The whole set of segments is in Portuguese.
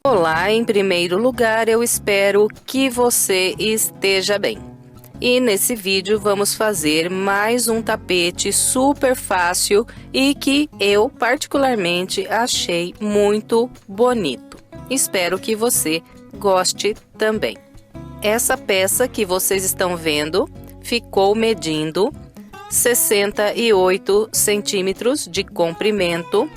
Olá, em primeiro lugar, eu espero que você esteja bem. E nesse vídeo vamos fazer mais um tapete super fácil e que eu particularmente achei muito bonito. Espero que você goste também. Essa peça que vocês estão vendo ficou medindo 68 centímetros de comprimento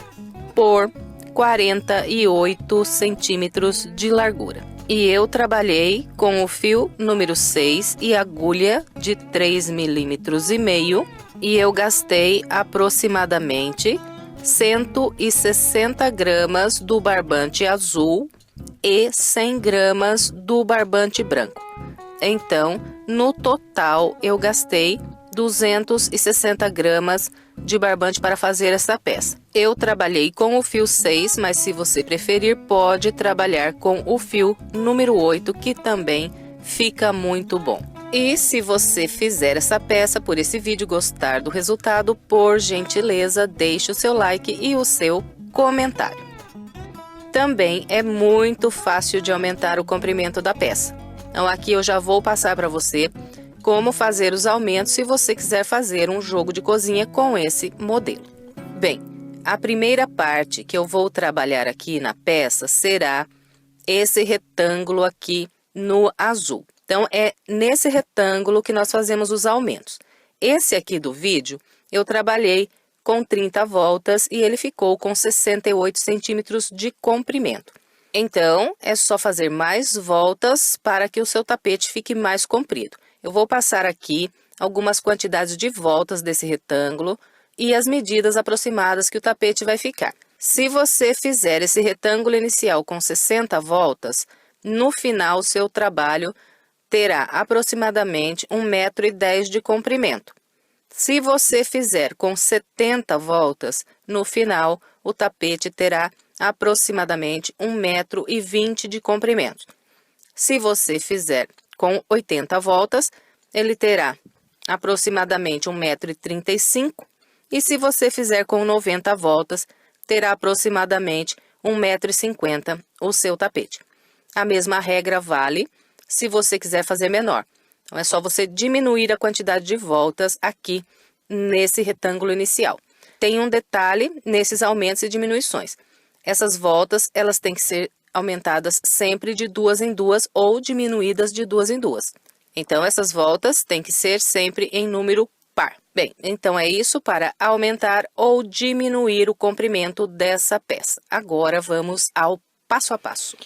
por 48 centímetros de largura. E eu trabalhei com o fio número 6 e agulha de 3,5 milímetros e eu gastei aproximadamente 160 gramas do barbante azul e 100 gramas do barbante branco. Então, no total, eu gastei 260 gramas de barbante para fazer essa peça. Eu trabalhei com o fio 6, mas se você preferir, pode trabalhar com o fio número 8, que também fica muito bom. E se você fizer essa peça por esse vídeo, gostar do resultado, por gentileza, deixe o seu like e o seu comentário. Também é muito fácil de aumentar o comprimento da peça. Então aqui eu já vou passar para você como fazer os aumentos se você quiser fazer um jogo de cozinha com esse modelo. Bem, a primeira parte que eu vou trabalhar aqui na peça será esse retângulo aqui no azul. Então, é nesse retângulo que nós fazemos os aumentos. Esse aqui do vídeo, eu trabalhei com 30 voltas e ele ficou com 68 centímetros de comprimento. Então, é só fazer mais voltas para que o seu tapete fique mais comprido. Eu vou passar aqui algumas quantidades de voltas desse retângulo e as medidas aproximadas que o tapete vai ficar. Se você fizer esse retângulo inicial com 60 voltas, no final o seu trabalho terá aproximadamente 1,10 m de comprimento. Se você fizer com 70 voltas, no final o tapete terá aproximadamente 1,20 m de comprimento. Se você fizer com 80 voltas, ele terá aproximadamente 1,35 m. E se você fizer com 90 voltas, terá aproximadamente 1,50 m o seu tapete. A mesma regra vale se você quiser fazer menor. Então, é só você diminuir a quantidade de voltas aqui nesse retângulo inicial. Tem um detalhe nesses aumentos e diminuições. Essas voltas, elas têm que ser aumentadas sempre de 2 em 2 ou diminuídas de 2 em 2. Então, essas voltas têm que ser sempre em número par. Bem, então é isso para aumentar ou diminuir o comprimento dessa peça. Agora, vamos ao passo a passo.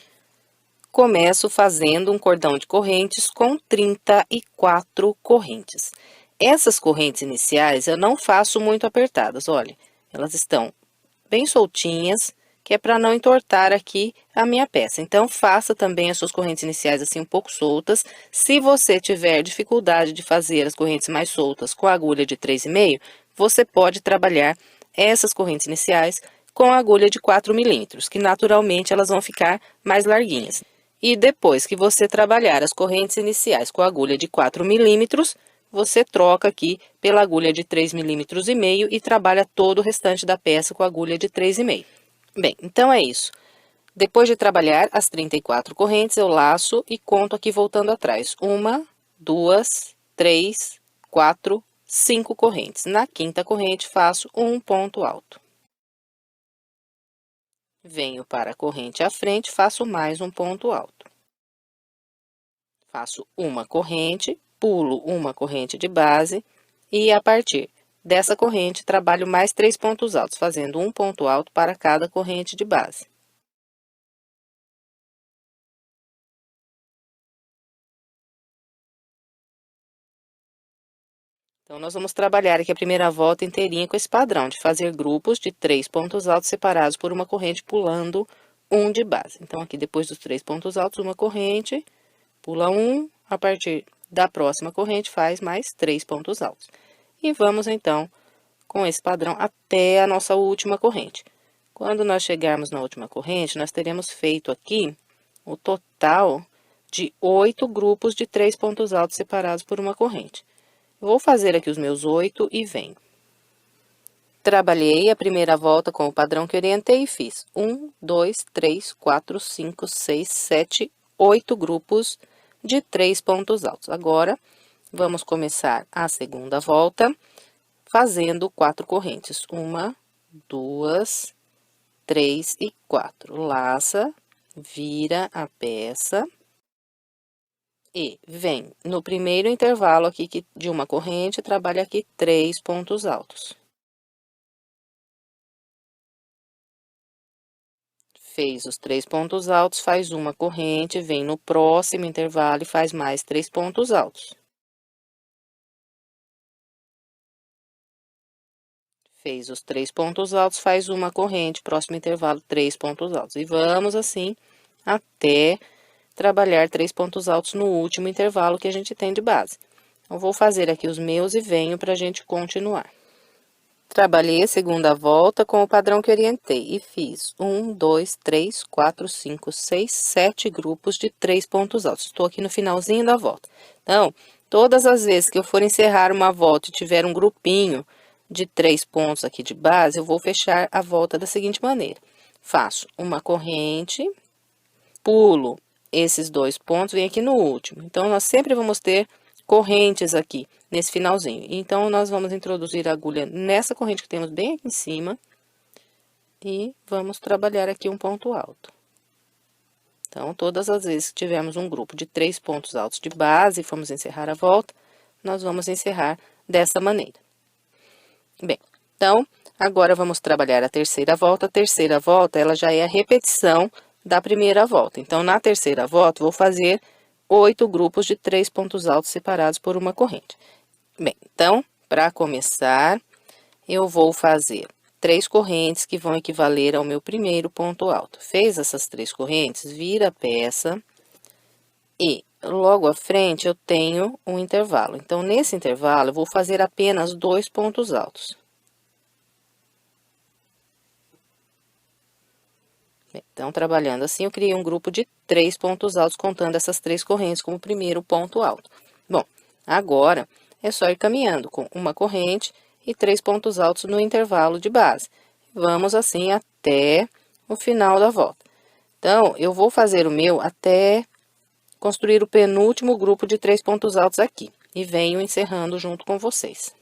Começo fazendo um cordão de correntes com 34 correntes. Essas correntes iniciais eu não faço muito apertadas, olha. Elas estão bem soltinhas, que é para não entortar aqui a minha peça. Então, faça também as suas correntes iniciais assim um pouco soltas. Se você tiver dificuldade de fazer as correntes mais soltas com a agulha de 3,5, você pode trabalhar essas correntes iniciais com a agulha de 4 milímetros, que naturalmente elas vão ficar mais larguinhas. E depois que você trabalhar as correntes iniciais com a agulha de 4 milímetros, você troca aqui pela agulha de 3,5 milímetros e trabalha todo o restante da peça com a agulha de 3,5. Bem, então é isso. Depois de trabalhar as 34 correntes, eu laço e conto aqui voltando atrás. 1, 2, 3, 4, 5 correntes. Na quinta corrente, faço um ponto alto. Venho para a corrente à frente, faço mais um ponto alto. Faço uma corrente, pulo uma corrente de base e a partir dessa corrente, trabalho mais 3 pontos altos, fazendo um ponto alto para cada corrente de base. Então, nós vamos trabalhar aqui a primeira volta inteirinha com esse padrão de fazer grupos de 3 pontos altos separados por uma corrente, pulando um de base. Então, aqui depois dos 3 pontos altos, uma corrente, pula um, a partir da próxima corrente faz mais 3 pontos altos. E vamos, então, com esse padrão até a nossa última corrente. Quando nós chegarmos na última corrente, nós teremos feito aqui o total de 8 grupos de 3 pontos altos separados por uma corrente. Vou fazer aqui os meus 8 e venho. Trabalhei a primeira volta com o padrão que orientei e fiz 1, 2, 3, 4, 5, 6, 7, 8 grupos de 3 pontos altos. Agora, vamos começar a segunda volta fazendo 4 correntes. 1, 2, 3 e 4. Laça, vira a peça e vem no primeiro intervalo aqui de uma corrente, trabalha aqui 3 pontos altos. Fez os 3 pontos altos, faz uma corrente, vem no próximo intervalo e faz mais 3 pontos altos. Fez os 3 pontos altos, faz uma corrente, próximo intervalo, 3 pontos altos. E vamos assim até trabalhar 3 pontos altos no último intervalo que a gente tem de base. Eu vou fazer aqui os meus e venho para a gente continuar. Trabalhei a segunda volta com o padrão que orientei e fiz 1, 2, 3, 4, 5, 6, 7 grupos de 3 pontos altos. Estou aqui no finalzinho da volta. Então, todas as vezes que eu for encerrar uma volta e tiver um grupinho de 3 pontos aqui de base, eu vou fechar a volta da seguinte maneira. Faço uma corrente, pulo esses 2 pontos, venho aqui no último. Então, nós sempre vamos ter correntes aqui nesse finalzinho. Então, nós vamos introduzir a agulha nessa corrente que temos bem aqui em cima e vamos trabalhar aqui um ponto alto. Então, todas as vezes que tivermos um grupo de 3 pontos altos de base e formos encerrar a volta, nós vamos encerrar dessa maneira. Bem, então, agora vamos trabalhar a terceira volta. A terceira volta, ela já é a repetição da primeira volta. Então, na terceira volta, vou fazer 8 grupos de 3 pontos altos separados por uma corrente. Bem, então, para começar, eu vou fazer 3 correntes que vão equivaler ao meu primeiro ponto alto. Fez essas 3 correntes, vira a peça e logo à frente eu tenho um intervalo. Então, nesse intervalo, eu vou fazer apenas 2 pontos altos. Então, trabalhando assim, eu criei um grupo de 3 pontos altos, contando essas 3 correntes como primeiro ponto alto. Bom, agora é só ir caminhando com uma corrente e 3 pontos altos no intervalo de base. Vamos assim até o final da volta. Então, eu vou fazer o meu até construir o penúltimo grupo de 3 pontos altos aqui. E venho encerrando junto com vocês.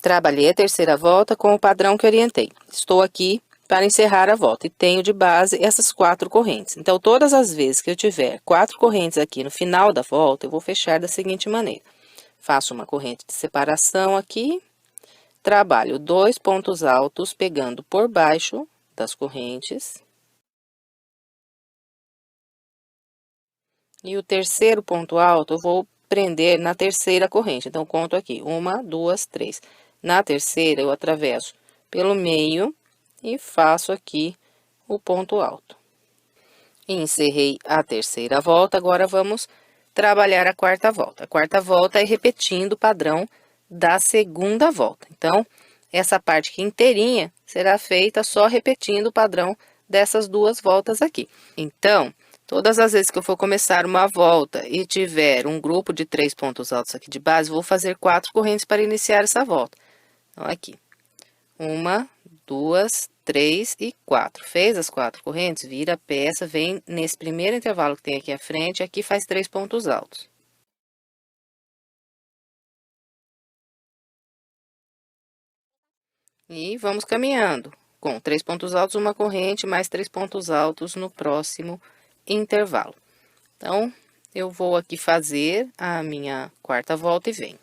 Trabalhei a terceira volta com o padrão que orientei. Estou aqui para encerrar a volta, e tenho de base essas 4 correntes. Então, todas as vezes que eu tiver 4 correntes aqui no final da volta, eu vou fechar da seguinte maneira. Faço uma corrente de separação aqui, trabalho 2 pontos altos, pegando por baixo das correntes. E o terceiro ponto alto, eu vou prender na terceira corrente. Então, conto aqui, 1, 2, 3. Na terceira, eu atravesso pelo meio e faço aqui o ponto alto. Encerrei a terceira volta, agora vamos trabalhar a quarta volta. A quarta volta é repetindo o padrão da segunda volta. Então, essa parte aqui inteirinha será feita só repetindo o padrão dessas 2 voltas aqui. Então, todas as vezes que eu for começar uma volta e tiver um grupo de 3 pontos altos aqui de base, vou fazer 4 correntes para iniciar essa volta. Então, aqui. 1, 2, 3 e 4. Fez as 4 correntes, vira a peça, vem nesse primeiro intervalo que tem aqui à frente, aqui faz 3 pontos altos. E vamos caminhando, com 3 pontos altos, uma corrente, mais 3 pontos altos no próximo intervalo. Então, eu vou aqui fazer a minha quarta volta e venho.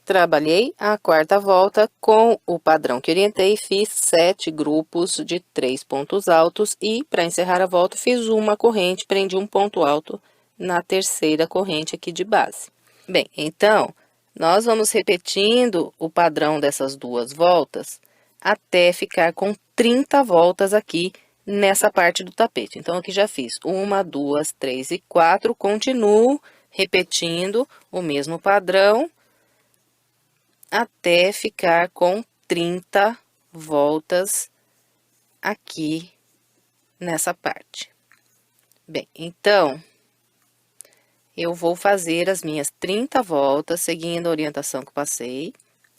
Trabalhei a quarta volta com o padrão que orientei, fiz 7 grupos de 3 pontos altos e, para encerrar a volta, fiz uma corrente, prendi um ponto alto na terceira corrente aqui de base. Bem, então, nós vamos repetindo o padrão dessas 2 voltas até ficar com 30 voltas aqui nessa parte do tapete. Então, aqui já fiz 1, 2, 3 e 4, continuo repetindo o mesmo padrão até ficar com 30 voltas aqui nessa parte. Bem, então, eu vou fazer as minhas 30 voltas, seguindo a orientação que eu passei,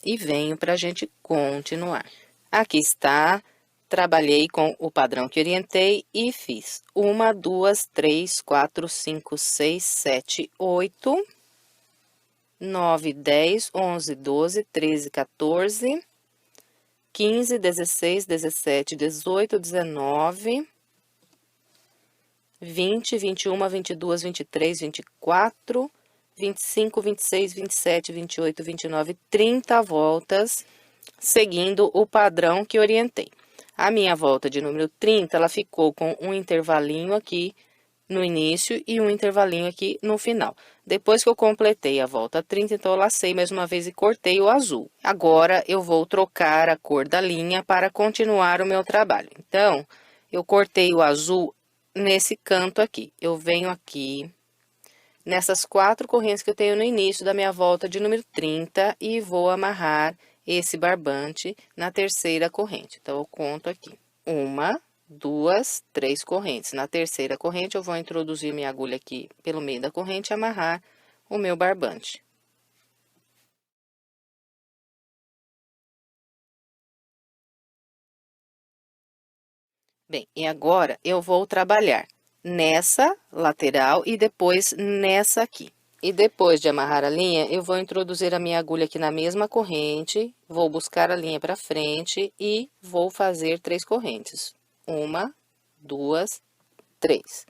e venho pra gente continuar. Aqui está, trabalhei com o padrão que orientei e fiz 1, 2, 3, 4, 5, 6, 7, 8, 9, 10, 11, 12, 13, 14, 15, 16, 17, 18, 19, 20, 21, 22, 23, 24, 25, 26, 27, 28, 29, 30 voltas, seguindo o padrão que orientei. A minha volta de número 30, ela ficou com um intervalinho aqui no início e um intervalinho aqui no final. Depois que eu completei a volta 30, então eu lacei mais uma vez e cortei o azul. Agora, eu vou trocar a cor da linha para continuar o meu trabalho. Então, eu cortei o azul nesse canto aqui. Eu venho aqui nessas 4 correntes que eu tenho no início da minha volta de número 30 e vou amarrar esse barbante na terceira corrente. Então, eu conto aqui. 1, 2, 3 correntes. Na terceira corrente, eu vou introduzir minha agulha aqui pelo meio da corrente e amarrar o meu barbante. Bem, e agora eu vou trabalhar nessa lateral e depois nessa aqui. E depois de amarrar a linha, eu vou introduzir a minha agulha aqui na mesma corrente, vou buscar a linha para frente e vou fazer 3 correntes. 1, 2, 3.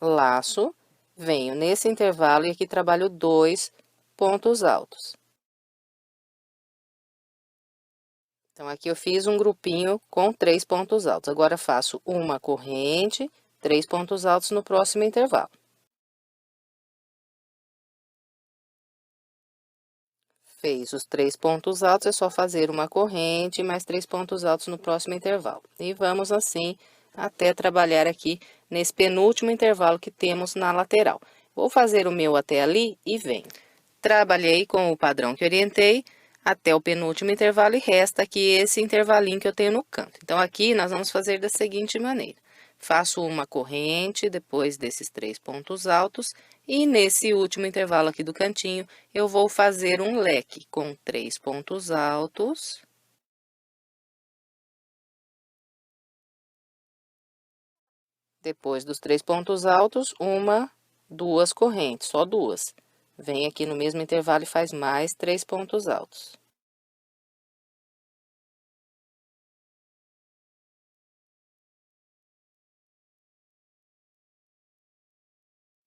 Laço, venho nesse intervalo e aqui trabalho 2 pontos altos. Então, aqui eu fiz um grupinho com 3 pontos altos. Agora, faço uma corrente, 3 pontos altos no próximo intervalo. Fez os 3 pontos altos, é só fazer uma corrente, mais 3 pontos altos no próximo intervalo. E vamos assim até trabalhar aqui nesse penúltimo intervalo que temos na lateral. Vou fazer o meu até ali e venho. Trabalhei com o padrão que orientei até o penúltimo intervalo e resta aqui esse intervalinho que eu tenho no canto. Então, aqui nós vamos fazer da seguinte maneira. Faço uma corrente depois desses 3 pontos altos e nesse último intervalo aqui do cantinho, eu vou fazer um leque com 3 pontos altos. Depois dos 3 pontos altos, 1, 2 correntes, só 2. Vem aqui no mesmo intervalo e faz mais 3 pontos altos.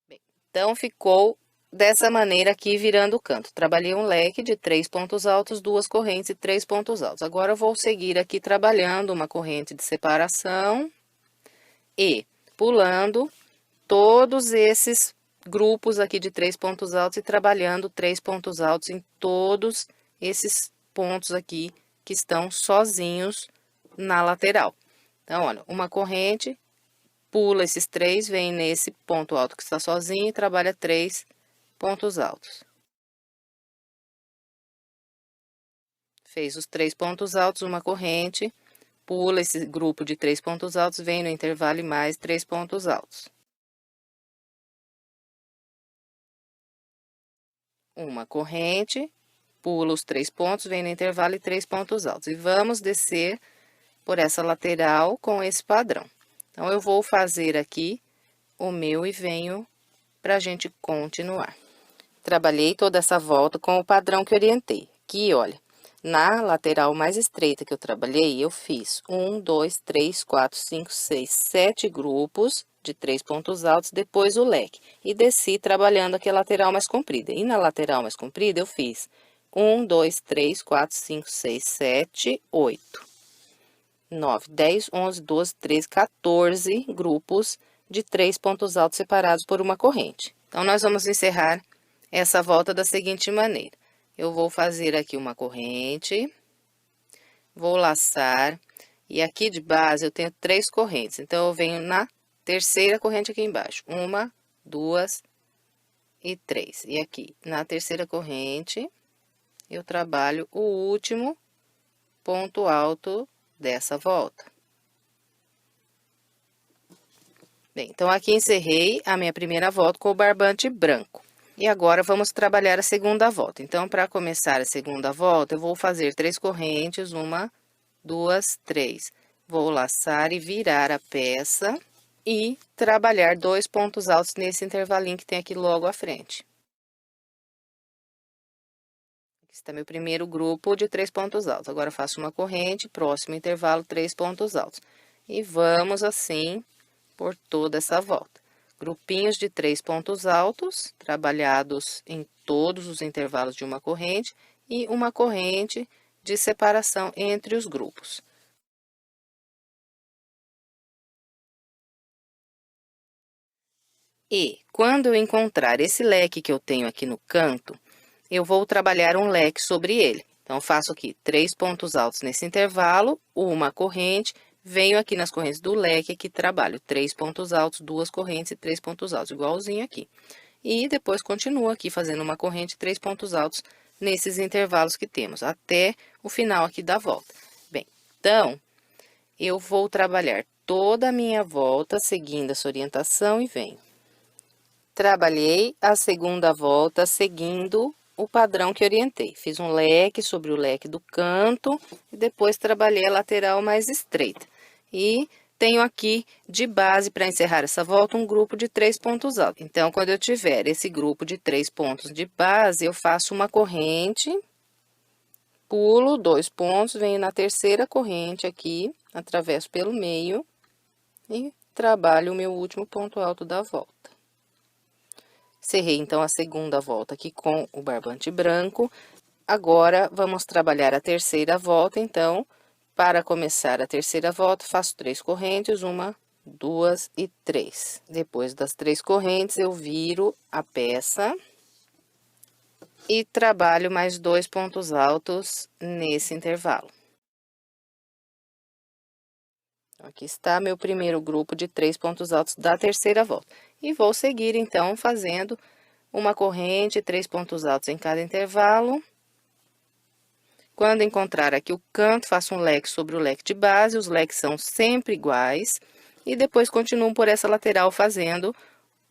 Bem, então, ficou dessa maneira aqui, virando o canto. Trabalhei um leque de 3 pontos altos, 2 correntes e 3 pontos altos. Agora, eu vou seguir aqui trabalhando uma corrente de separação e pulando todos esses grupos aqui de 3 pontos altos e trabalhando 3 pontos altos em todos esses pontos aqui que estão sozinhos na lateral. Então, olha, uma corrente, pula esses 3, vem nesse ponto alto que está sozinho e trabalha 3 pontos altos. Fez os 3 pontos altos, uma corrente, pula esse grupo de 3 pontos altos, vem no intervalo e mais 3 pontos altos. Uma corrente, pula os 3 pontos, vem no intervalo e 3 pontos altos. E vamos descer por essa lateral com esse padrão. Então, eu vou fazer aqui o meu e venho pra gente continuar. Trabalhei toda essa volta com o padrão que orientei. Aqui, olha, na lateral mais estreita que eu trabalhei, eu fiz 1, 2, 3, 4, 5, 6, 7 grupos de 3 pontos altos, depois o leque. E desci trabalhando aqui a lateral mais comprida. E na lateral mais comprida, eu fiz 1, 2, 3, 4, 5, 6, 7, 8, 9, 10, 11, 12, 13, 14 grupos de 3 pontos altos separados por uma corrente. Então, nós vamos encerrar essa volta da seguinte maneira. Eu vou fazer aqui uma corrente, vou laçar, e aqui de base eu tenho 3 correntes. Então, eu venho na terceira corrente aqui embaixo. 1, 2 e 3. E aqui, na terceira corrente, eu trabalho o último ponto alto dessa volta. Bem, então, aqui encerrei a minha primeira volta com o barbante branco. E agora, vamos trabalhar a segunda volta. Então, para começar a segunda volta, eu vou fazer 3 correntes, 1, 2, 3. Vou laçar e virar a peça e trabalhar 2 pontos altos nesse intervalinho que tem aqui logo à frente. Aqui está meu primeiro grupo de 3 pontos altos. Agora, faço uma corrente, próximo intervalo, 3 pontos altos. E vamos assim por toda essa volta. Grupinhos de 3 pontos altos, trabalhados em todos os intervalos de uma corrente, e uma corrente de separação entre os grupos. E quando eu encontrar esse leque que eu tenho aqui no canto, eu vou trabalhar um leque sobre ele. Então, faço aqui 3 pontos altos nesse intervalo, uma corrente, venho aqui nas correntes do leque, aqui trabalho 3 pontos altos, 2 correntes e 3 pontos altos, igualzinho aqui. E depois continuo aqui fazendo uma corrente, 3 pontos altos nesses intervalos que temos, até o final aqui da volta. Bem, então, eu vou trabalhar toda a minha volta seguindo essa orientação e venho. Trabalhei a segunda volta seguindo o padrão que orientei. Fiz um leque sobre o leque do canto e depois trabalhei a lateral mais estreita. E tenho aqui de base para encerrar essa volta um grupo de 3 pontos altos. Então, quando eu tiver esse grupo de 3 pontos de base, eu faço uma corrente, pulo 2 pontos, venho na terceira corrente aqui, atravesso pelo meio e trabalho o meu último ponto alto da volta. Cerrei, então, a segunda volta aqui com o barbante branco. Agora, vamos trabalhar a terceira volta, então, para começar a terceira volta, faço 3 correntes, 1, 2 e 3. Depois das 3 correntes, eu viro a peça e trabalho mais 2 pontos altos nesse intervalo. Aqui está meu primeiro grupo de 3 pontos altos da terceira volta. E vou seguir, então, fazendo uma corrente, 3 pontos altos em cada intervalo. Quando encontrar aqui o canto, faço um leque sobre o leque de base, os leques são sempre iguais. E depois continuo por essa lateral fazendo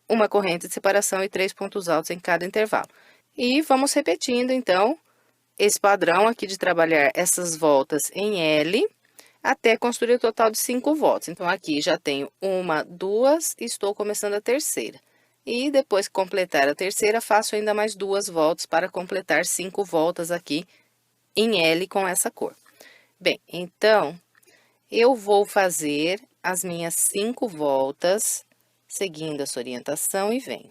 uma corrente de separação e 3 pontos altos em cada intervalo. E vamos repetindo, então, esse padrão aqui de trabalhar essas voltas em L, até construir o total de 5 voltas. Então, aqui já tenho 1, 2, e estou começando a terceira. E depois que completar a terceira, faço ainda mais 2 voltas para completar 5 voltas aqui em L com essa cor. Bem, então, eu vou fazer as minhas 5 voltas, seguindo essa orientação e venho.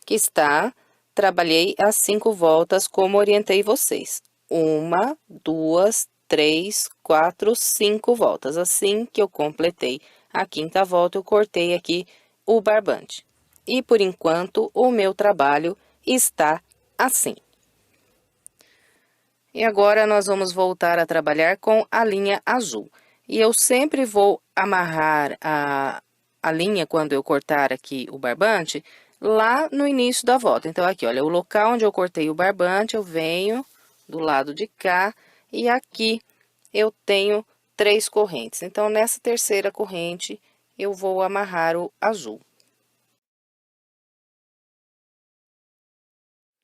Aqui está, trabalhei as 5 voltas como orientei vocês. 1, 2, 3, 4, 5 voltas. Assim que eu completei a quinta volta, eu cortei aqui o barbante. E, por enquanto, o meu trabalho está assim. E agora, nós vamos voltar a trabalhar com a linha azul. E eu sempre vou amarrar a linha, quando eu cortar aqui o barbante, lá no início da volta. Então, aqui, olha, o local onde eu cortei o barbante, eu venho do lado de cá, e aqui eu tenho 3 correntes. Então, nessa terceira corrente, eu vou amarrar o azul.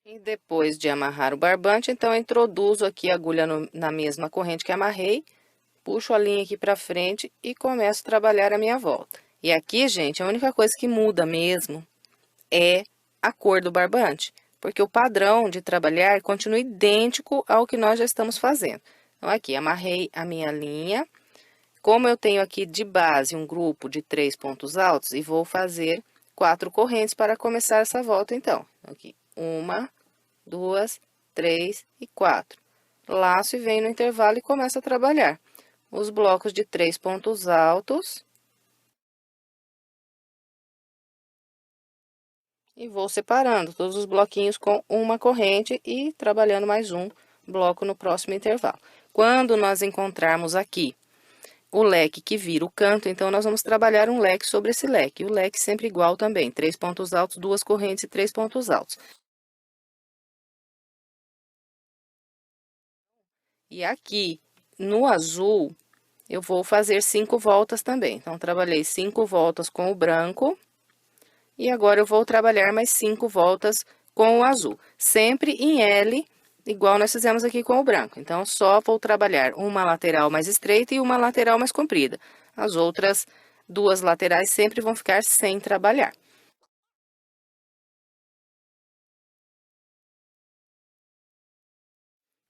E depois de amarrar o barbante, então, eu introduzo aqui a agulha na mesma corrente que amarrei, puxo a linha aqui pra frente e começo a trabalhar a minha volta. E aqui, gente, a única coisa que muda mesmo é a cor do barbante, porque o padrão de trabalhar continua idêntico ao que nós já estamos fazendo. Então, aqui, amarrei a minha linha. Como eu tenho aqui de base um grupo de 3 pontos altos, e vou fazer 4 correntes para começar essa volta, então. Aqui, 1, 2, 3 e 4. Laço e venho no intervalo e começo a trabalhar os blocos de 3 pontos altos. E vou separando todos os bloquinhos com uma corrente e trabalhando mais um bloco no próximo intervalo. Quando nós encontrarmos aqui o leque que vira o canto, então, nós vamos trabalhar um leque sobre esse leque. O leque sempre igual também, 3 pontos altos, 2 correntes e 3 pontos altos. E aqui, no azul, eu vou fazer 5 voltas também. Então, trabalhei 5 voltas com o branco. E agora eu vou trabalhar mais 5 voltas com o azul, sempre em L, igual nós fizemos aqui com o branco. Então, só vou trabalhar uma lateral mais estreita e uma lateral mais comprida. As outras 2 laterais sempre vão ficar sem trabalhar.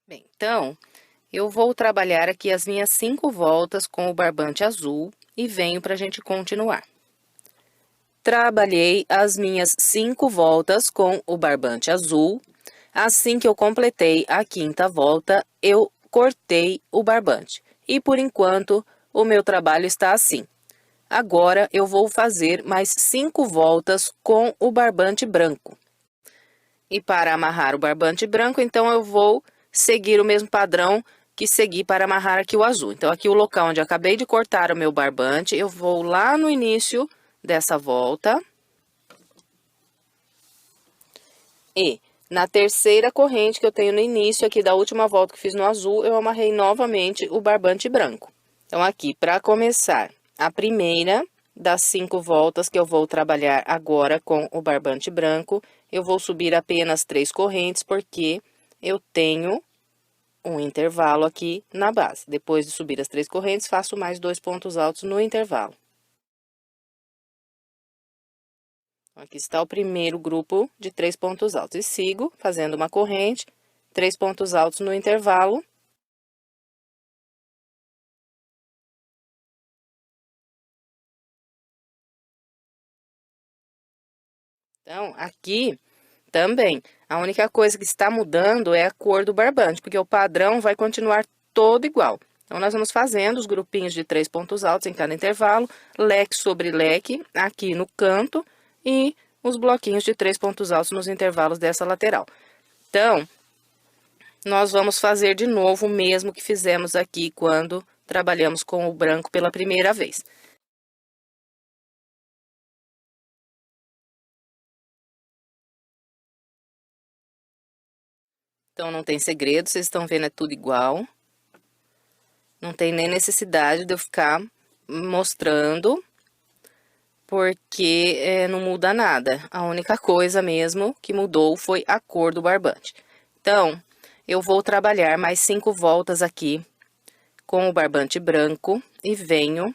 Bem, então, eu vou trabalhar aqui as minhas 5 voltas com o barbante azul e venho para a gente continuar. Trabalhei as minhas 5 voltas com o barbante azul. Assim que eu completei a 5ª volta, eu cortei o barbante. E por enquanto, o meu trabalho está assim. Agora, eu vou fazer mais 5 voltas com o barbante branco. E para amarrar o barbante branco, então, eu vou seguir o mesmo padrão que segui para amarrar aqui o azul. Então, aqui o local onde eu acabei de cortar o meu barbante, eu vou lá no início dessa volta. E na terceira corrente que eu tenho no início aqui da última volta que fiz no azul, eu amarrei novamente o barbante branco. Então, aqui, para começar a primeira das 5 voltas que eu vou trabalhar agora com o barbante branco, eu vou subir apenas 3 correntes, porque eu tenho um intervalo aqui na base. Depois de subir as 3 correntes, faço mais 2 pontos altos no intervalo. Aqui está o primeiro grupo de 3 pontos altos. E sigo fazendo uma corrente, 3 pontos altos no intervalo. Então, aqui também, a única coisa que está mudando é a cor do barbante, porque o padrão vai continuar todo igual. Então, nós vamos fazendo os grupinhos de 3 pontos altos em cada intervalo, leque sobre leque aqui no canto e os bloquinhos de 3 pontos altos nos intervalos dessa lateral. Então, nós vamos fazer de novo o mesmo que fizemos aqui quando trabalhamos com o branco pela primeira vez. Então, não tem segredo, vocês estão vendo, é tudo igual. Não tem nem necessidade de eu ficar mostrando, porque não muda nada. A única coisa mesmo que mudou foi a cor do barbante. Então, eu vou trabalhar mais 5 voltas aqui com o barbante branco e venho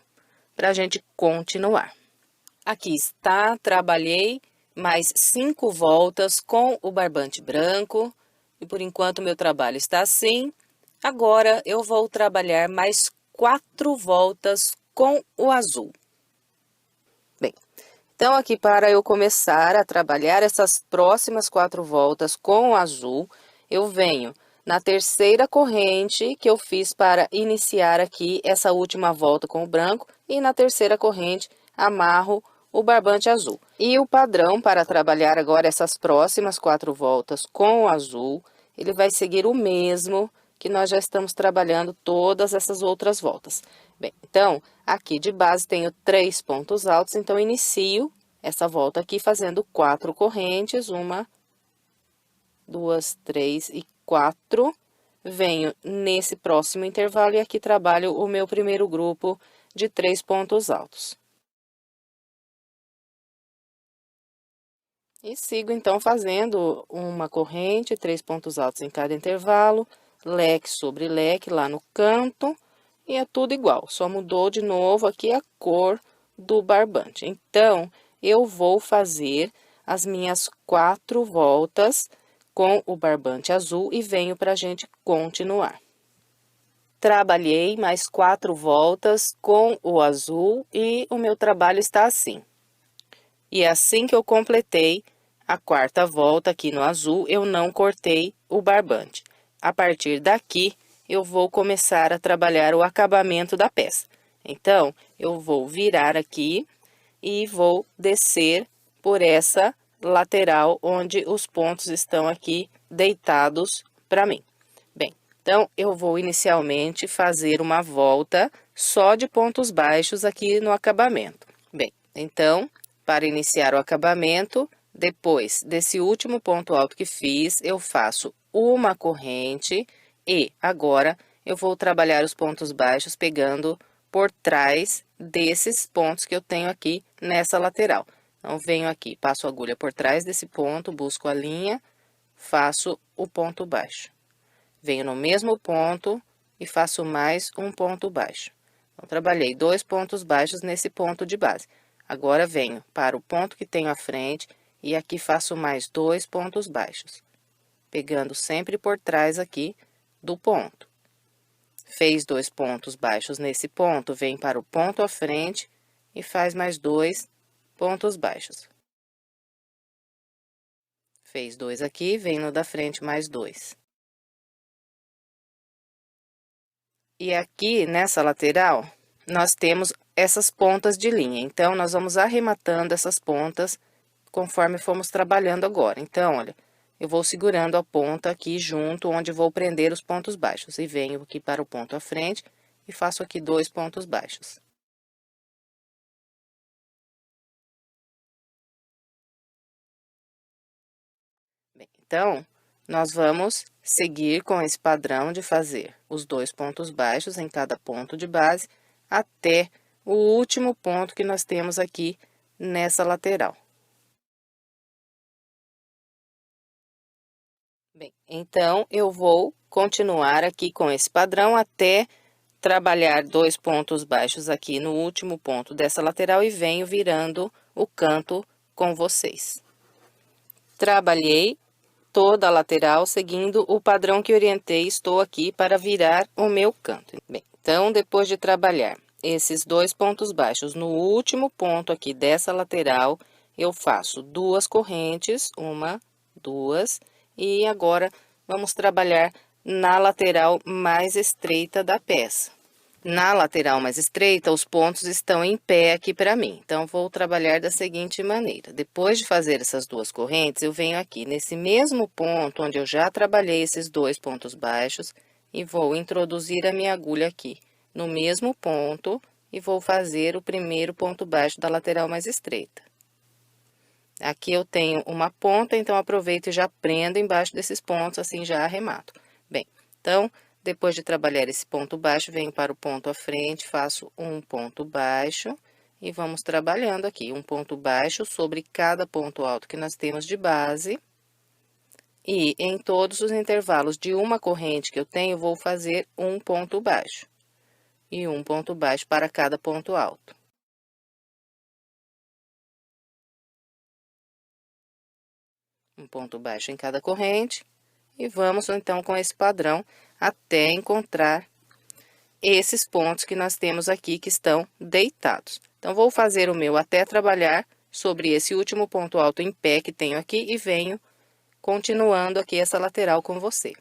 para a gente continuar. Aqui está, trabalhei mais 5 voltas com o barbante branco. E por enquanto meu trabalho está assim. Agora eu vou trabalhar mais 4 voltas com o azul. Bem, então aqui para eu começar a trabalhar essas próximas 4 voltas com o azul, eu venho na terceira corrente que eu fiz para iniciar aqui essa última volta com o branco e na terceira corrente amarro o barbante azul. E o padrão para trabalhar agora essas próximas 4 voltas com o azul, ele vai seguir o mesmo que nós já estamos trabalhando todas essas outras voltas. Bem, então, aqui de base tenho 3 pontos altos, então inicio essa volta aqui fazendo 4 correntes, 1, 2, 3 e 4. Venho nesse próximo intervalo e aqui trabalho o meu primeiro grupo de 3 pontos altos. E sigo, então, fazendo uma corrente, 3 pontos altos em cada intervalo, leque sobre leque lá no canto, e é tudo igual, só mudou de novo aqui a cor do barbante. Então, eu vou fazer as minhas 4 voltas com o barbante azul e venho para a gente continuar. Trabalhei mais 4 voltas com o azul e o meu trabalho está assim. E assim que eu completei a 4ª volta aqui no azul, eu não cortei o barbante. A partir daqui, eu vou começar a trabalhar o acabamento da peça. Então, eu vou virar aqui e vou descer por essa lateral onde os pontos estão aqui deitados para mim. Bem, então, eu vou inicialmente fazer uma volta só de pontos baixos aqui no acabamento. Bem, então, para iniciar o acabamento, depois desse último ponto alto que fiz, eu faço uma corrente e agora eu vou trabalhar os pontos baixos pegando por trás desses pontos que eu tenho aqui nessa lateral. Então, venho aqui, passo a agulha por trás desse ponto, busco a linha, faço o ponto baixo. Venho no mesmo ponto e faço mais um ponto baixo. Então, trabalhei 2 pontos baixos nesse ponto de base. Agora, venho para o ponto que tenho à frente e aqui faço mais 2 pontos baixos, pegando sempre por trás aqui do ponto. Fez 2 pontos baixos nesse ponto, vem para o ponto à frente e faz mais 2 pontos baixos. Fez 2 aqui, vem no da frente mais 2. E aqui, nessa lateral, nós temos essas pontas de linha. Então, nós vamos arrematando essas pontas conforme formos trabalhando agora. Então, olha, eu vou segurando a ponta aqui junto, onde vou prender os pontos baixos. E venho aqui para o ponto à frente e faço aqui 2 pontos baixos. Bem, então, nós vamos seguir com esse padrão de fazer os 2 pontos baixos em cada ponto de base, até o último ponto que nós temos aqui nessa lateral. Bem, então, eu vou continuar aqui com esse padrão até trabalhar 2 pontos baixos aqui no último ponto dessa lateral e venho virando o canto com vocês. Trabalhei toda a lateral seguindo o padrão que orientei, estou aqui para virar o meu canto. Bem, então, depois de trabalhar esses 2 pontos baixos no último ponto aqui dessa lateral, eu faço 2 correntes, 1, 2, e agora vamos trabalhar na lateral mais estreita da peça. Na lateral mais estreita, os pontos estão em pé aqui para mim. Então, vou trabalhar da seguinte maneira. Depois de fazer essas 2 correntes, eu venho aqui nesse mesmo ponto onde eu já trabalhei esses 2 pontos baixos e vou introduzir a minha agulha aqui no mesmo ponto e vou fazer o primeiro ponto baixo da lateral mais estreita. Aqui eu tenho uma ponta, então aproveito e já prendo embaixo desses pontos, assim já arremato. Bem, então, depois de trabalhar esse ponto baixo, venho para o ponto à frente, faço um ponto baixo e vamos trabalhando aqui um ponto baixo sobre cada ponto alto que nós temos de base. E em todos os intervalos de uma corrente que eu tenho, vou fazer um ponto baixo. E um ponto baixo para cada ponto alto. Um ponto baixo em cada corrente. E vamos, então, com esse padrão até encontrar esses pontos que nós temos aqui que estão deitados. Então, vou fazer o meu até trabalhar sobre esse último ponto alto em pé que tenho aqui e venho continuando aqui essa lateral com você.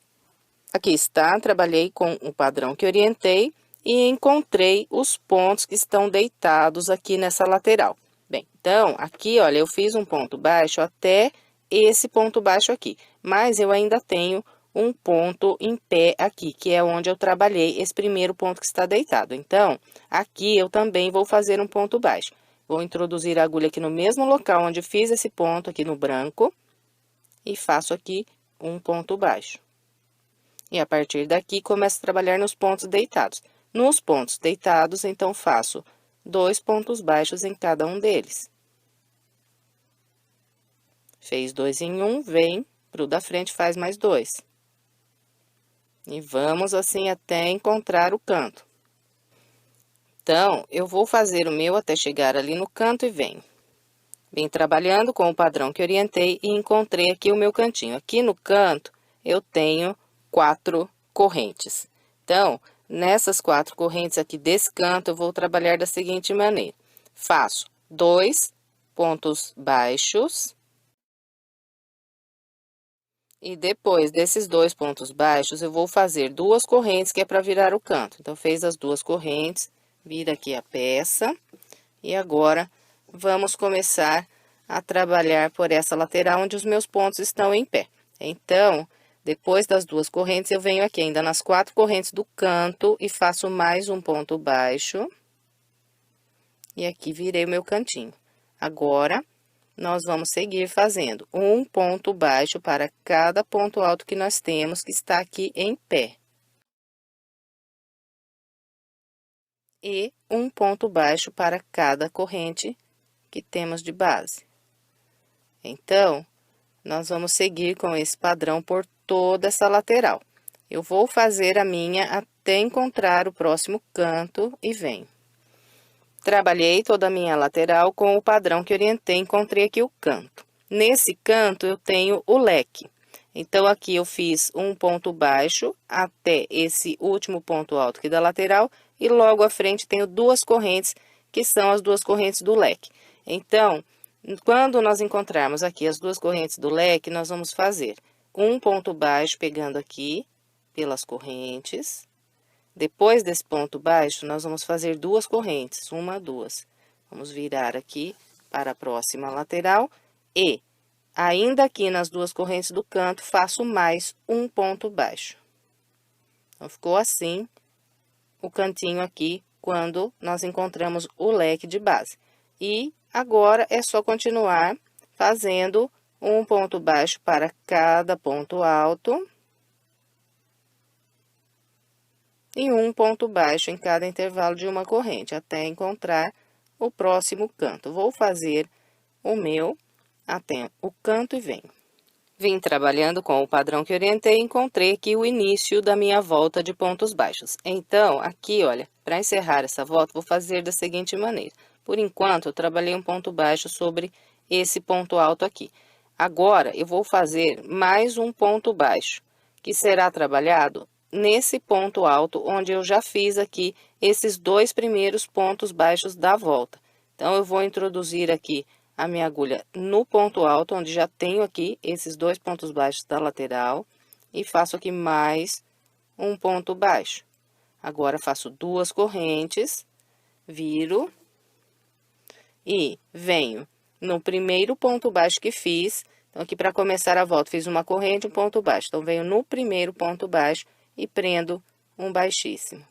Aqui está, trabalhei com o padrão que orientei e encontrei os pontos que estão deitados aqui nessa lateral. Bem, então, aqui, olha, eu fiz um ponto baixo até esse ponto baixo aqui, mas eu ainda tenho um ponto em pé aqui, que é onde eu trabalhei esse primeiro ponto que está deitado. Então, aqui eu também vou fazer um ponto baixo. Vou introduzir a agulha aqui no mesmo local onde fiz esse ponto aqui no branco e faço aqui um ponto baixo. E a partir daqui, começo a trabalhar nos pontos deitados. Nos pontos deitados, então, faço 2 pontos baixos em cada um deles. Fez 2 em um, vem pro da frente, faz mais 2. E vamos assim até encontrar o canto. Então, eu vou fazer o meu até chegar ali no canto e venho. Vim trabalhando com o padrão que orientei e encontrei aqui o meu cantinho. Aqui no canto, eu tenho 4 correntes. Então, nessas 4 correntes aqui desse canto, eu vou trabalhar da seguinte maneira. Faço 2 pontos baixos. E depois desses 2 pontos baixos, eu vou fazer 2 correntes, que é para virar o canto. Então, fez as 2 correntes, vira aqui a peça. E agora, vamos começar a trabalhar por essa lateral, onde os meus pontos estão em pé. Então, depois das 2 correntes, eu venho aqui ainda nas 4 correntes do canto e faço mais um ponto baixo. E aqui virei o meu cantinho. Agora, nós vamos seguir fazendo um ponto baixo para cada ponto alto que nós temos, que está aqui em pé. E um ponto baixo para cada corrente que temos de base. Então, nós vamos seguir com esse padrão por toda essa lateral. Eu vou fazer a minha até encontrar o próximo canto e venho. Trabalhei toda a minha lateral com o padrão que orientei, encontrei aqui o canto. Nesse canto, eu tenho o leque. Então, aqui eu fiz um ponto baixo até esse último ponto alto aqui da lateral, e logo à frente tenho duas correntes, que são as duas correntes do leque. Então, quando nós encontrarmos aqui as duas correntes do leque, nós vamos fazer um ponto baixo pegando aqui pelas correntes. Depois desse ponto baixo, nós vamos fazer duas correntes, uma, duas. Vamos virar aqui para a próxima lateral e, ainda aqui nas duas correntes do canto, faço mais um ponto baixo. Então, ficou assim o cantinho aqui, quando nós encontramos o leque de base. E agora, é só continuar fazendo um ponto baixo para cada ponto alto. E um ponto baixo em cada intervalo de uma corrente, até encontrar o próximo canto. Vou fazer o meu até o canto e venho. Vim trabalhando com o padrão que orientei e encontrei aqui o início da minha volta de pontos baixos. Então, aqui, olha, para encerrar essa volta, vou fazer da seguinte maneira. Por enquanto, eu trabalhei um ponto baixo sobre esse ponto alto aqui. Agora, eu vou fazer mais um ponto baixo, que será trabalhado nesse ponto alto, onde eu já fiz aqui esses dois primeiros pontos baixos da volta. Então, eu vou introduzir aqui a minha agulha no ponto alto, onde já tenho aqui esses dois pontos baixos da lateral, e faço aqui mais um ponto baixo. Agora, faço duas correntes, viro, e venho no primeiro ponto baixo que fiz. Então, aqui para começar a volta, fiz uma corrente, um ponto baixo. Então, venho no primeiro ponto baixo e prendo um baixíssimo.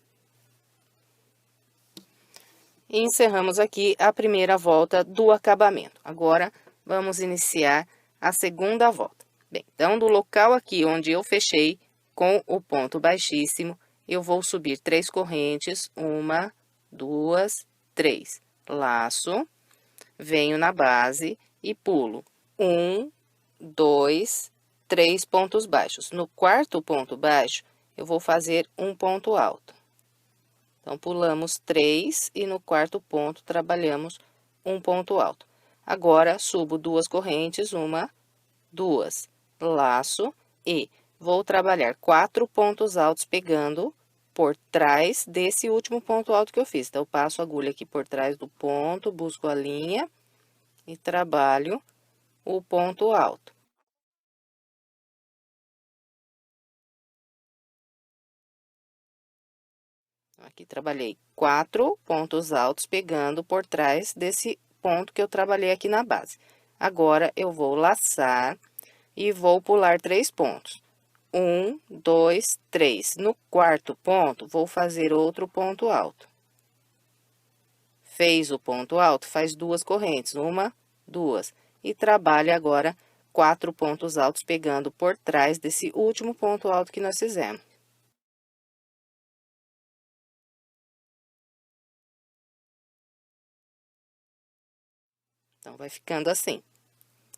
E encerramos aqui a primeira volta do acabamento. Agora, vamos iniciar a segunda volta. Bem, então, do local aqui onde eu fechei com o ponto baixíssimo, eu vou subir 3 correntes, 1, 2, 3. Laço, venho na base e pulo 1, 2, 3 pontos baixos. No quarto ponto baixo, eu vou fazer um ponto alto. Então, pulamos 3 e no quarto ponto trabalhamos um ponto alto. Agora, subo 2 correntes, 1, 2, laço e vou trabalhar 4 pontos altos pegando por trás desse último ponto alto que eu fiz. Então, eu passo a agulha aqui por trás do ponto, busco a linha e trabalho o ponto alto. Aqui trabalhei 4 pontos altos pegando por trás desse ponto que eu trabalhei aqui na base. Agora, eu vou laçar e vou pular 3 pontos. 1, 2, 3. No quarto ponto, vou fazer outro ponto alto. Fez o ponto alto, faz 2 correntes, 1, 2. E trabalha agora 4 pontos altos pegando por trás desse último ponto alto que nós fizemos. Então, vai ficando assim.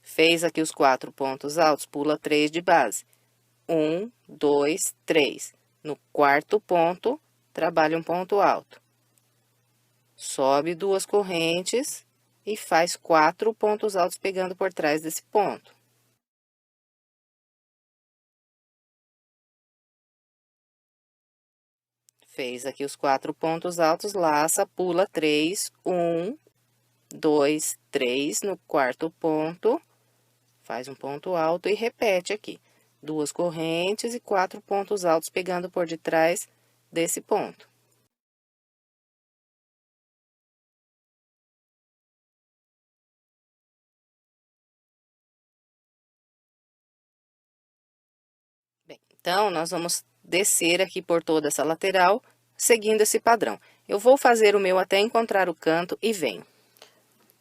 Fez aqui os 4 pontos altos, pula 3 de base. 1, 2, 3. No quarto ponto, trabalha um ponto alto. Sobe 2 correntes e faz 4 pontos altos pegando por trás desse ponto. Fez aqui os 4 pontos altos, laça, pula 3, 1, 2, 3, no quarto ponto, faz um ponto alto e repete aqui. 2 correntes e 4 pontos altos pegando por detrás desse ponto. Bem, então, nós vamos descer aqui por toda essa lateral, seguindo esse padrão. Eu vou fazer o meu até encontrar o canto e venho.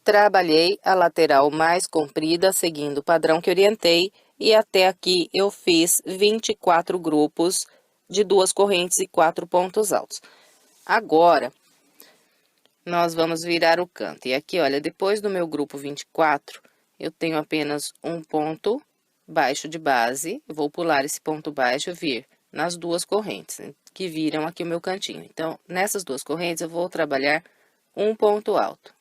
Trabalhei a lateral mais comprida, seguindo o padrão que orientei, e até aqui eu fiz 24 grupos de 2 correntes e 4 pontos altos. Agora, nós vamos virar o canto. E aqui, olha, depois do meu grupo 24, eu tenho apenas um ponto baixo de base, eu vou pular esse ponto baixo e vir nas duas correntes, que viram aqui o meu cantinho. Então, nessas duas correntes, eu vou trabalhar um ponto alto.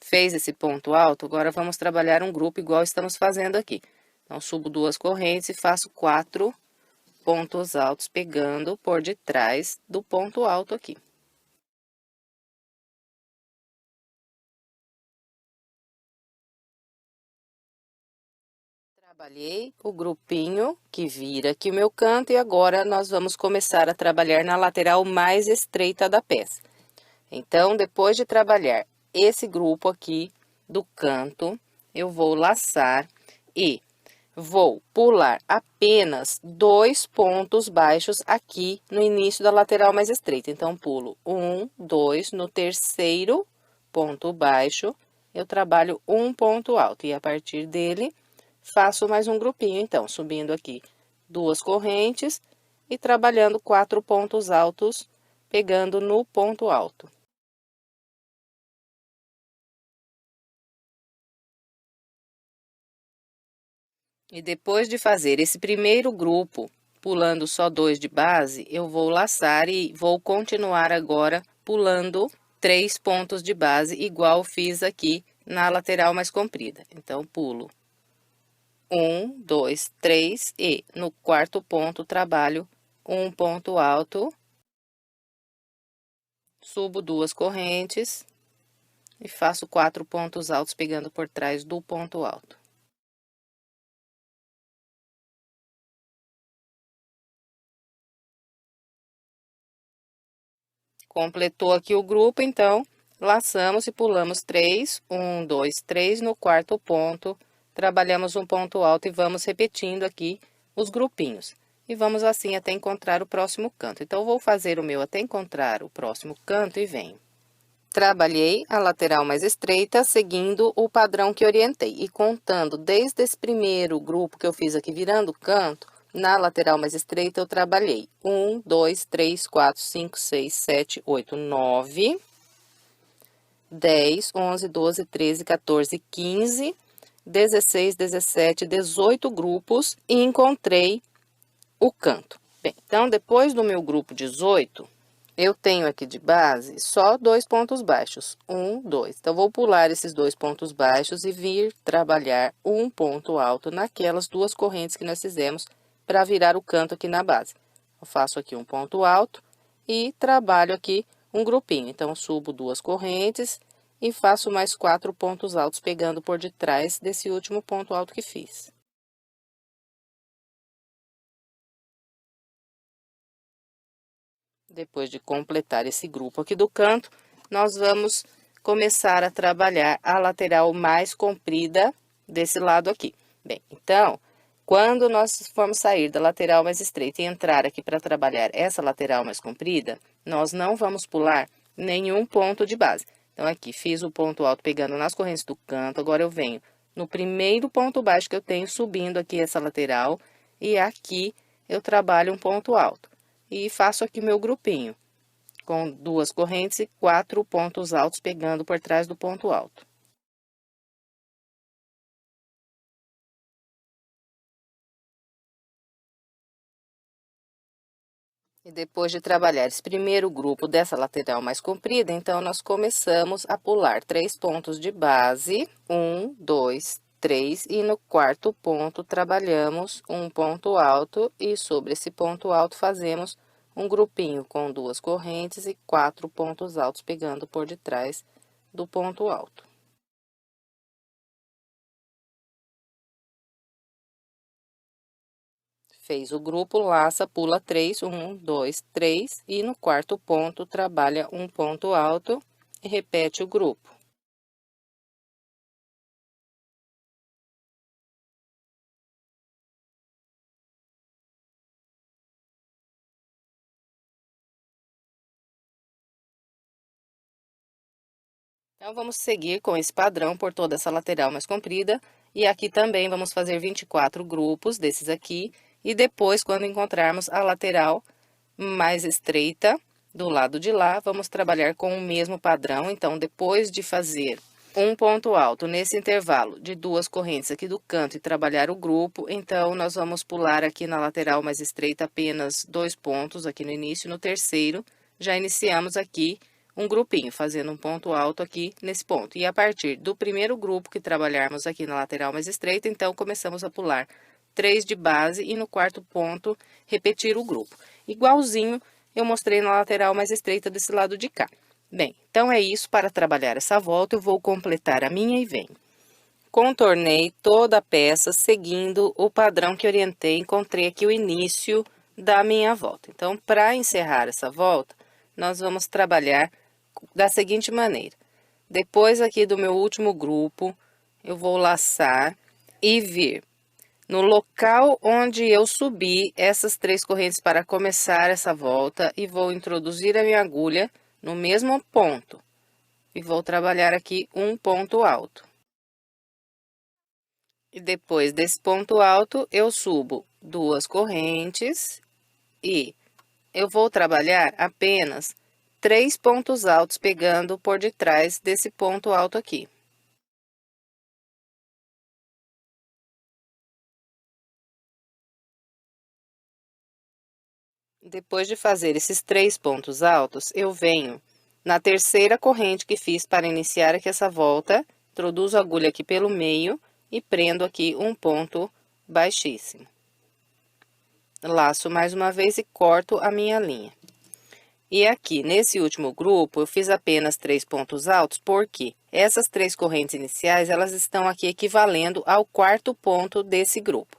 Fez esse ponto alto, agora vamos trabalhar um grupo igual estamos fazendo aqui. Então, subo duas correntes e faço 4 pontos altos, pegando por detrás do ponto alto aqui. Trabalhei o grupinho que vira aqui o meu canto e agora nós vamos começar a trabalhar na lateral mais estreita da peça. Então, depois de trabalhar esse grupo aqui do canto, eu vou laçar e vou pular apenas 2 pontos baixos aqui no início da lateral mais estreita. Então, pulo 1, 2, no terceiro ponto baixo, eu trabalho um ponto alto e a partir dele faço mais um grupinho. Então, subindo aqui 2 correntes e trabalhando 4 pontos altos, pegando no ponto alto. E depois de fazer esse primeiro grupo, pulando só 2 de base, eu vou laçar e vou continuar agora pulando 3 pontos de base, igual fiz aqui na lateral mais comprida. Então, pulo 1, 2, 3 e no quarto ponto trabalho um ponto alto, subo 2 correntes e faço 4 pontos altos pegando por trás do ponto alto. Completou aqui o grupo, então, laçamos e pulamos 3, 1, 2, 3, no quarto ponto, trabalhamos um ponto alto e vamos repetindo aqui os grupinhos. E vamos assim até encontrar o próximo canto. Então, eu vou fazer o meu até encontrar o próximo canto e venho. Trabalhei a lateral mais estreita, seguindo o padrão que orientei. E contando desde esse primeiro grupo que eu fiz aqui virando o canto, na lateral mais estreita, eu trabalhei 1, 2, 3, 4, 5, 6, 7, 8, 9, 10, 11, 12, 13, 14, 15, 16, 17, 18 grupos e encontrei o canto. Bem, então, depois do meu grupo 18, eu tenho aqui de base só 2 pontos baixos, 1, 2. Então, vou pular esses 2 pontos baixos e vir trabalhar um ponto alto naquelas 2 correntes que nós fizemos para virar o canto aqui na base. Eu faço aqui um ponto alto e trabalho aqui um grupinho. Então, subo 2 correntes e faço mais 4 pontos altos, pegando por detrás desse último ponto alto que fiz. Depois de completar esse grupo aqui do canto, nós vamos começar a trabalhar a lateral mais comprida desse lado aqui. Bem, então, quando nós formos sair da lateral mais estreita e entrar aqui para trabalhar essa lateral mais comprida, nós não vamos pular nenhum ponto de base. Então, aqui fiz o ponto alto pegando nas correntes do canto, agora eu venho no primeiro ponto baixo que eu tenho, subindo aqui essa lateral, e aqui eu trabalho um ponto alto. E faço aqui meu grupinho, com 2 correntes e 4 pontos altos pegando por trás do ponto alto. E depois de trabalhar esse primeiro grupo dessa lateral mais comprida, então, nós começamos a pular 3 pontos de base, 1, 2, 3, e no quarto ponto trabalhamos um ponto alto, e sobre esse ponto alto fazemos um grupinho com 2 correntes e 4 pontos altos, pegando por detrás do ponto alto. Fez o grupo, laça, pula 3, 1, 2, 3, e no quarto ponto trabalha um ponto alto e repete o grupo. Então, vamos seguir com esse padrão por toda essa lateral mais comprida, e aqui também vamos fazer 24 grupos desses aqui, e depois, quando encontrarmos a lateral mais estreita do lado de lá, vamos trabalhar com o mesmo padrão. Então, depois de fazer um ponto alto nesse intervalo de 2 correntes aqui do canto e trabalhar o grupo, então nós vamos pular aqui na lateral mais estreita apenas 2 pontos aqui no início, no terceiro já iniciamos aqui um grupinho, fazendo um ponto alto aqui nesse ponto. E a partir do primeiro grupo que trabalharmos aqui na lateral mais estreita, então começamos a pular 3 de base e no quarto ponto repetir o grupo. Igualzinho eu mostrei na lateral mais estreita desse lado de cá. Bem, então é isso. Para trabalhar essa volta eu vou completar a minha e venho. Contornei toda a peça seguindo o padrão que orientei, encontrei aqui o início da minha volta. Então, para encerrar essa volta, nós vamos trabalhar da seguinte maneira. Depois aqui do meu último grupo, eu vou laçar e vir no local onde eu subi essas 3 correntes para começar essa volta e vou introduzir a minha agulha no mesmo ponto e vou trabalhar aqui um ponto alto. E depois desse ponto alto, eu subo 2 correntes e eu vou trabalhar apenas 3 pontos altos, pegando por detrás desse ponto alto aqui. Depois de fazer esses 3 pontos altos, eu venho na terceira corrente que fiz para iniciar aqui essa volta, introduzo a agulha aqui pelo meio e prendo aqui um ponto baixíssimo. Laço mais uma vez e corto a minha linha. E aqui, nesse último grupo, eu fiz apenas 3 pontos altos, porque essas 3 correntes iniciais, elas estão aqui equivalendo ao quarto ponto desse grupo.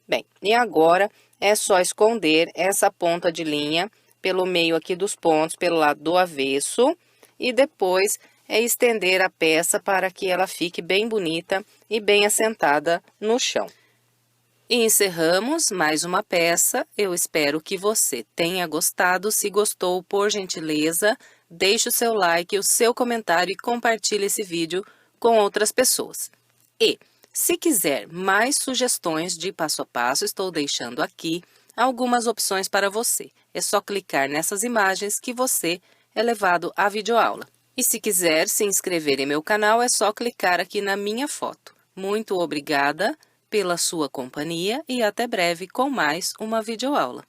Bem, e agora é só esconder essa ponta de linha pelo meio aqui dos pontos, pelo lado do avesso, e depois é estender a peça para que ela fique bem bonita e bem assentada no chão. E encerramos mais uma peça. Eu espero que você tenha gostado. Se gostou, por gentileza, deixe o seu like, o seu comentário e compartilhe esse vídeo com outras pessoas. E, se quiser mais sugestões de passo a passo, estou deixando aqui algumas opções para você. É só clicar nessas imagens que você é levado à videoaula. E se quiser se inscrever em meu canal, é só clicar aqui na minha foto. Muito obrigada pela sua companhia e até breve com mais uma videoaula.